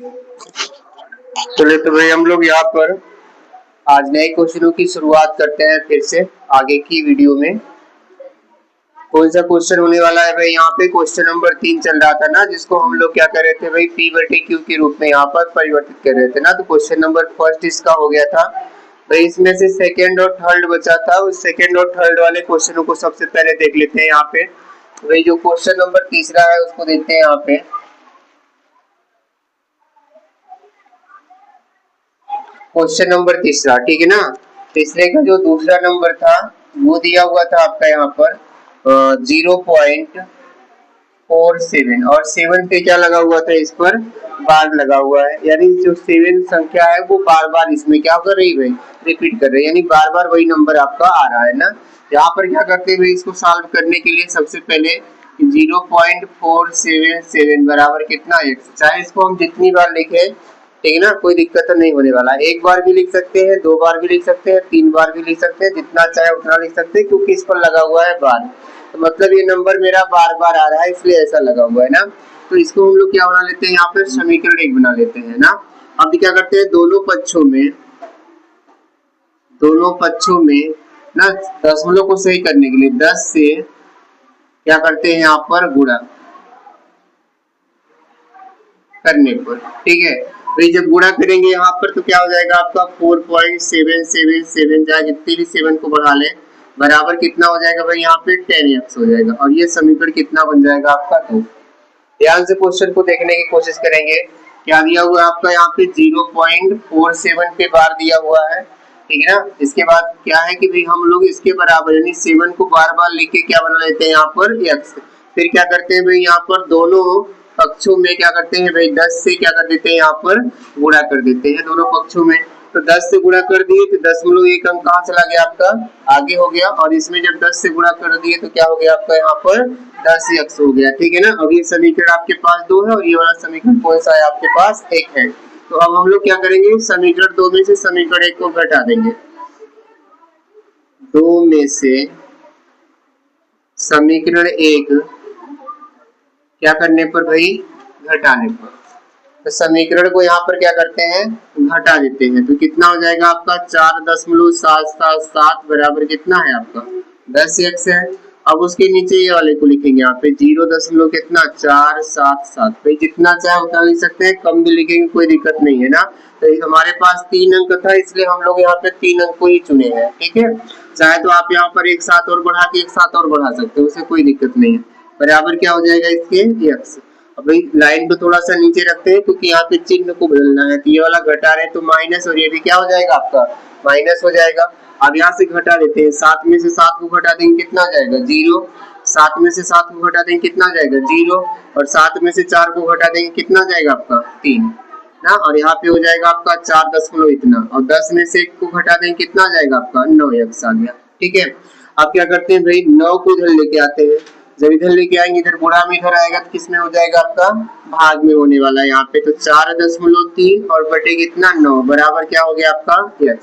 चलिए तो भाई हम लोग यहाँ पर आज नए क्वेश्चनों की शुरुआत करते हैं फिर से आगे की वीडियो में। कौन सा क्वेश्चन होने वाला है भाई? यहाँ पे क्वेश्चन नंबर 3 चल रहा था ना, जिसको हम लोग क्या कर रहे थे भाई, पी बटे क्यू के रूप में यहाँ पर परिवर्तित कर रहे थे ना। तो क्वेश्चन नंबर फर्स्ट इसका हो गया था भाई। इसमें से सेकंड और थर्ड बचा था, उस सेकंड और थर्ड वाले क्वेश्चनों को सबसे पहले देख लेते हैं यहाँ पे। भाई जो क्वेश्चन नंबर तीसरा है उसको देखते हैं यहाँ पे। क्वेश्चन नंबर तीसरा, ठीक है ना। तीसरे का जो दूसरा नंबर था वो दिया हुआ था आपका यहाँ पर 0.47 और 7 पे क्या लगा हुआ था, इस पर बार लगा हुआ है। यानी जो 7 संख्या है वो बार बार इसमें क्या कर रही है, रिपीट कर रही है, यानी बार बार वही नंबर आपका आ रहा है ना। यहाँ पर क्या करते हैं, इसको सॉल्व करने के लिए सबसे पहले 0.477 बराबर कितना है, चाहे इसको हम जितनी बार लिखे, ठीक है ना, कोई दिक्कत तो नहीं होने वाला। एक बार भी लिख सकते हैं, 2 बार भी लिख सकते हैं, 3 बार भी लिख सकते हैं, जितना चाहे उतना लिख सकते हैं, क्योंकि इस पर लगा हुआ है बार। तो मतलब ये नंबर मेरा बार बार आ रहा है, इसलिए ऐसा लगा हुआ है ना। तो इसको हम लोग क्या बना लेते हैं, यहाँ पे समीकरण 1 बना लेते हैं ना। अब क्या करते हैं, दोनों पक्षों में ना दशमलव को सही करने के लिए 10 से क्या करते हैं यहाँ पर गुणा करने पर, ठीक है भाई। जब गुणा करेंगे यहाँ पर तो क्या हो जाएगा आपका 4.777, चाहे जितने भी 7 को बढ़ा ले, बराबर कितना हो जाएगा भाई, यहाँ पे 10x हो जाएगा। और ये समीकरण कितना बन जाएगा आपका 2। ध्यान से क्वेश्चन को देखने की कोशिश करेंगे। क्या दिया हुआ है आपका यहाँ पे 0.47 पे बार दिया हुआ है, ठीक है ना। इसके बाद क्या है कि भाई हम लोग इसके बराबर यानी 7 को बार बार लिख के क्या बना लेते हैं यहाँ पर x। फिर क्या करते हैं भाई, यहाँ पर दोनों पक्षों में क्या करते हैं भाई, 10 से क्या कर देते हैं यहाँ पर गुणा कर देते हैं दोनों पक्षों में। तो 10 से गुणा कर दिए तो 10.1 अंक कहाँ चला गया आपका, आगे हो गया। और इसमें जब 10 से गुणा कर दिए तो क्या हो गया आपका यहाँ पर 10x हो गया, ठीक है ना। अब ये समीकरण आपके पास 2 है और ये वाला समीकरण कौन सा है आपके पास, 1 है। तो अब हम लोग क्या करेंगे, समीकरण 2 में से समीकरण 1 को घटा देंगे। 2 में से समीकरण 1 क्या करने पर भाई, घटाने पर। तो समीकरण को यहाँ पर क्या करते हैं, घटा देते हैं। तो कितना हो जाएगा आपका 4.777 बराबर कितना है आपका 10x है। अब उसके नीचे ये वाले को लिखेंगे यहाँ पे 0. कितना 477। भाई जितना चाहे उतना लिख सकते हैं, कम भी लिखेंगे कोई दिक्कत नहीं है ना। तो हमारे पास 3 अंक था, इसलिए हम लोग यहाँ पे 3 अंक को ही चुने हैं, ठीक है। चाहे तो आप यहाँ पर एक साथ और बढ़ा के एक साथ और बढ़ा सकते हो, उसे कोई दिक्कत नहीं है। बराबर क्या हो जाएगा इसके x। अब भाई लाइन को थोड़ा सा नीचे रखते हैं क्योंकि यहाँ पे चिन्ह को बदलना है। तो ये वाला घटा रहे तो माइनस, और ये भी क्या हो जाएगा आपका माइनस हो जाएगा। अब यहाँ से घटा देते हैं, 7 में से 7 को घटा देंगे कितना जाएगा 0। 7 में से 7 को घटा देंगे कितना जाएगा 0। और 7 में से 4 को घटा देंगे कितना जाएगा आपका 3 ना। और यहाँ पे हो जाएगा आपका 4 दशमलव इतना, और 10 में से 1 को घटा देंगे कितना जाएगा आपका 9x आ गया, ठीक है। अब क्या करते हैं भाई, 9 को इधर लेके आते हैं। जब इधर लेके आएंगे, इधर गुणा में इधर आएगा तो किसमें हो जाएगा आपका भाग में होने वाला है यहाँ पे। तो 4.3 और बटे कितना 9 बराबर क्या हो गया आपका x।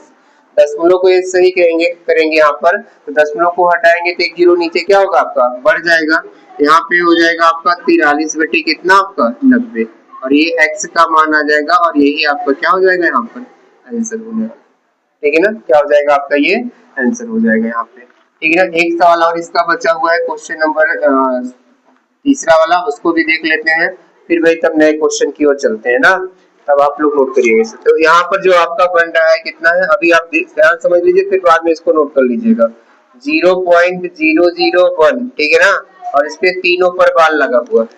दशमलव को एक सही करेंगे यहाँ पर। तो दशमलव को हटाएंगे तो 1 जीरो नीचे क्या होगा आपका बढ़ जाएगा। यहाँ पे हो जाएगा आपका 43 बटे कितना आपका 90, और ये x का मान आ जाएगा, और यही आपका क्या हो जाएगा यहाँ पर आंसर होने वाला, ठीक है ना। क्या हो जाएगा आपका ये आंसर हो जाएगा यहाँ पे, ठीक है ना। एक सवाल और इसका बचा हुआ है, क्वेश्चन नंबर तीसरा वाला, उसको भी देख लेते हैं। फिर भाई तब नए क्वेश्चन की ओर चलते हैं ना, तब आप लोग नोट करिएगा। तो यहाँ पर जो आपका बन रहा है कितना है, अभी आप ध्यान समझ लीजिए, फिर बाद में इसको नोट कर लीजिएगा। 0.001, ठीक है ना। और इस पे तीनों पर बार लगा हुआ है।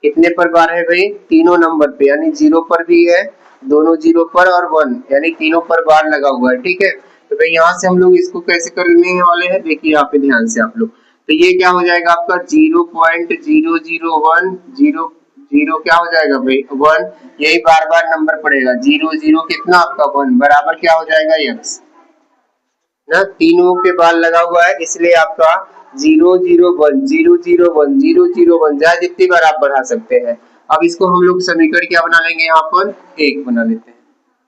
कितने पर बार है भाई, तीनों नंबर पे, यानी 0 पर भी है, दोनों 0 पर और 1, यानी तीनों पर बार लगा हुआ है, ठीक है। तो भाई यहाँ से हम लोग इसको कैसे करने वाले हैं, देखिए यहाँ पे ध्यान से आप लोग। तो ये क्या हो जाएगा आपका 0.001, 0 क्या हो जाएगा भाई 1, यही बार बार नंबर पड़ेगा 0 कितना आपका 1 बराबर क्या हो जाएगा x ना। तीनों पे बार लगा हुआ है, इसलिए आपका 001 001 001 जहाँ जितनी बार आप बढ़ा सकते हैं। अब इसको हम लोग समीकरण क्या बना लेंगे, यहाँ पर 1 बना लेते हैं,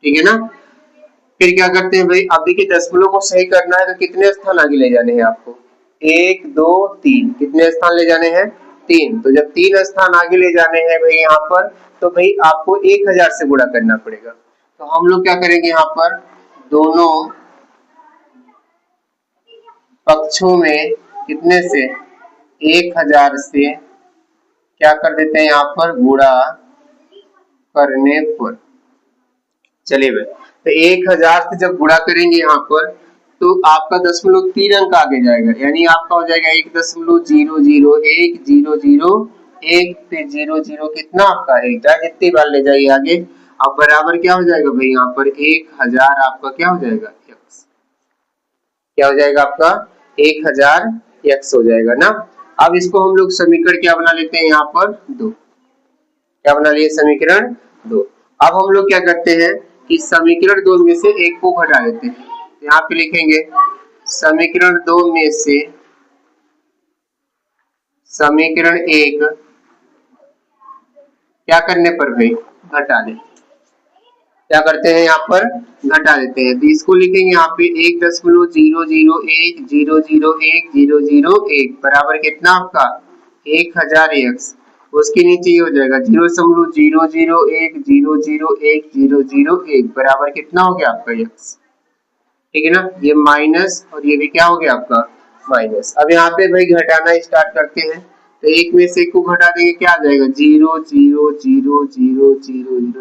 ठीक है ना। फिर क्या करते हैं भाई, अब देखिए दशमलव को सही करना है तो कितने स्थान आगे ले जाने हैं आपको, 1 2 3, कितने स्थान ले जाने हैं 3, तो जब 3 स्थान आगे ले जाने हैं भाई यहाँ पर, तो भाई आपको 1000 से गुणा करना पड़ेगा। तो हम लोग क्या करेंगे यहाँ पर, दोनों पक्षों में कितने से 1000 से क्या कर देते हैं यहाँ पर, गुणा करने पर। चलिए भाई, तो 1000 से जब गुणा करेंगे यहाँ पर, तो आपका 0.3 अंक आगे जाएगा, यानी आपका हो जाएगा 1.001, फिर 00 कितना आपका 1, चाहे जितनी बार ले जाइए आगे। अब बराबर क्या हो जाएगा भाई यहाँ पर, 1000 आपका क्या हो जाएगा, x, क्या हो जाएगा आपका 1000 x हो जाएगा ना। अब इसको हम लोग समीकरण क्या बना लेते हैं यहाँ पर, 2, क्या बना लिए, समीकरण 2। अब हम लोग क्या करते हैं कि समीकरण 2 में से एक को घटा देते हैं। यहाँ पे लिखेंगे समीकरण 2 में से समीकरण 1 क्या करने पर भाई, घटा दें। क्या करते हैं यहाँ पर, घटा देते हैं। तो इसको लिखेंगे यहाँ पे 1.001 बराबर कितना आपका 1000x, उसके नीचे ये हो जाएगा 0.001 बराबर कितना हो गया आपका x, ठीक है ना। ये माइनस और ये भी क्या हो गया आपका माइनस। अब यहाँ पे भाई घटाना स्टार्ट करते हैं, तो एक में से एक को घटा देंगे, क्या आ जाएगा 0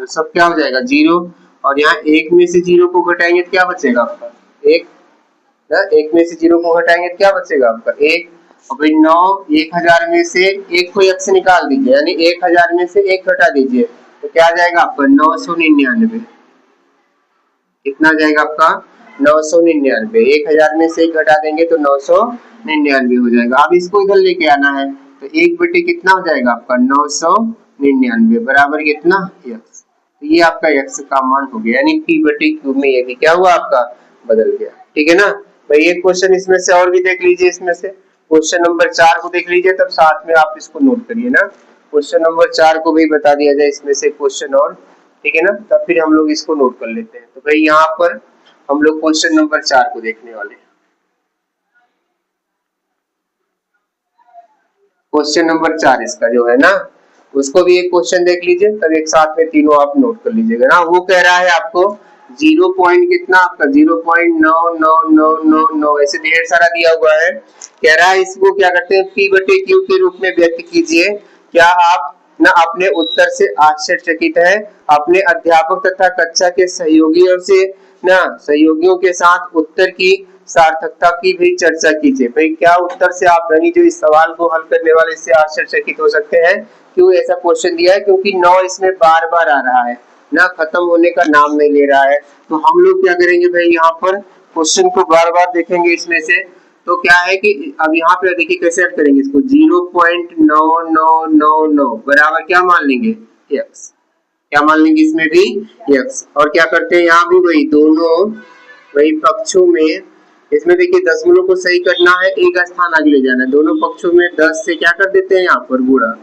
सब क्या हो जाएगा 0, और यहाँ एक में से 0 को घटाएंगे तो क्या बचेगा आपका 1, एक में से 0 को घटाएंगे तो क्या बचेगा आपका 1, और भाई 9, 1000 में से एक को x निकाल दीजिए, यानी 1000 में से 1 घटा दीजिए, तो क्या आ जाएगा आपका 999, कितना आ जाएगा आपका 999, 1000 में से 1 घटा देंगे तो 999 हो जाएगा। अब इसको इधर लेके आना है, तो 1 बटे कितना हो जाएगा आपका 999 बराबर कितना x, तो ये आपका x का मान हो गया, यानी p बटे q में ये भी क्या हुआ आपका बदल गया, ठीक है ना भाई। एक क्वेश्चन इसमें से और भी देख लीजिए, इसमें से क्वेश्चन नंबर 4 को देख लीजिए, तब साथ में आप इसको नोट करिए ना। क्वेश्चन नंबर 4 को भी बता दिया जाए इसमें से क्वेश्चन और, ठीक है ना, तब फिर हम लोग इसको नोट कर लेते हैं। तो भाई यहाँ पर हम लोग क्वेश्चन नंबर 4 को देखने वाले हैं। क्वेश्चन नंबर 4 इसका जो है ना, उसको भी एक क्वेश्चन देख लीजिए, तब एक साथ में तीनों आप नोट कर लीजिएगा ना। वो कह रहा है आपको 0 पॉइंट कितना आपका 0.9999 ऐसे ढेर सारा दिया हुआ है। कह रहा है इसको क्या करते हैं, p बटे q के रूप में व्यक्त कीजिए। क्या आप ना अपने उत्तर से आश्चर्यचकित है, अपने अध्यापक तथा कक्षा के सहयोगियों से ना सहयोगियों के साथ उत्तर की सार्थकता की भी चर्चा कीजिए। भाई क्या उत्तर से आप यानी जो इस सवाल को हल करने वाले से आश्चर्यचकित हो सकते हैं। क्यों ऐसा क्वेश्चन दिया है, क्योंकि 9 इसमें बार बार आ रहा है ना, खत्म होने का नाम नहीं ले रहा है। तो हम लोग क्या करेंगे भाई, यहाँ पर क्वेश्चन को बार बार देखेंगे इसमें से। तो क्या है कि अब यहाँ पे देखिए कैसे हल करेंगे इसको, 0.9999 बराबर क्या मान लेंगे x, क्या मान लेंगे इसमें भी x, और क्या करते हैं यहाँ भी वही दोनों वही पक्षों में, इसमें देखिए दशमलव को सही करना है, एक स्थान आगे ले जाना है, दोनों पक्षों में 10 से क्या कर देते हैं यहाँ पर गुणा।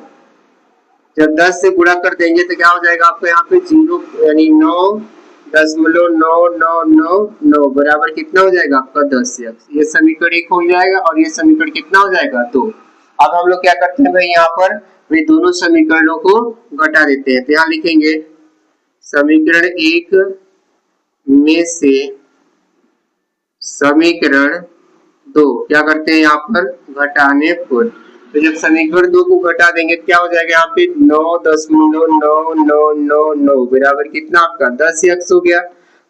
जब 10 से गुणा कर देंगे तो क्या हो जाएगा आपको यहाँ पे 0 यानी 9.9999 बराबर कितना हो जाएगा आपका 10x। ये समीकरण 1 हो जाएगा और ये समीकरण कितना हो जाएगा 2। अब हम लोग क्या करते हैं भाई, यहाँ पर वे दोनों समीकरणों को घटा देते हैं। तो यहाँ लिखेंगे समीकरण 1 में से समीकरण 2 क्या करते हैं यहाँ पर घटाने पर। तो जब समीकरण 2 को घटा देंगे क्या हो जाएगा यहाँ पे 9.9999 बराबर कितना आपका 10x हो गया।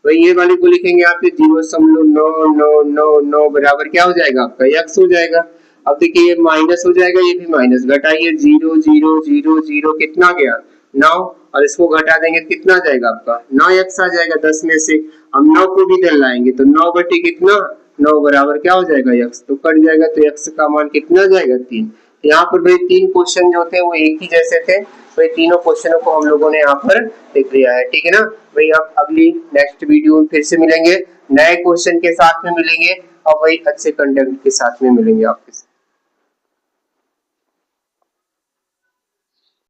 वही ये वाले को लिखेंगे यहाँ पे 0.9999 बराबर क्या हो जाएगा आपका x हो जाएगा। अब देखिए ये माइनस हो जाएगा, ये भी माइनस, घटाइए 0.000 कितना गया 9, और इसको घटा देंगे कितना आ जाएगा आपका 9x आ जाएगा 10 में से। हम 9 को भी इधर लाएंगे तो 9 बटे कितना 9 बराबर क्या हो जाएगा x, तो कट जाएगा तो x का मान कितना जाएगा 3। यहाँ पर भाई 3 क्वेश्चन जो थे वो एक ही जैसे थे, तो तीनों क्वेश्चनों को हम लोगों ने यहाँ पर देख लिया है, ठीक है ना भाई। अब अगली नेक्स्ट वीडियो में फिर से मिलेंगे, नए क्वेश्चन के साथ में मिलेंगे और वही अच्छे कंटेंट के साथ में मिलेंगे आपके साथ।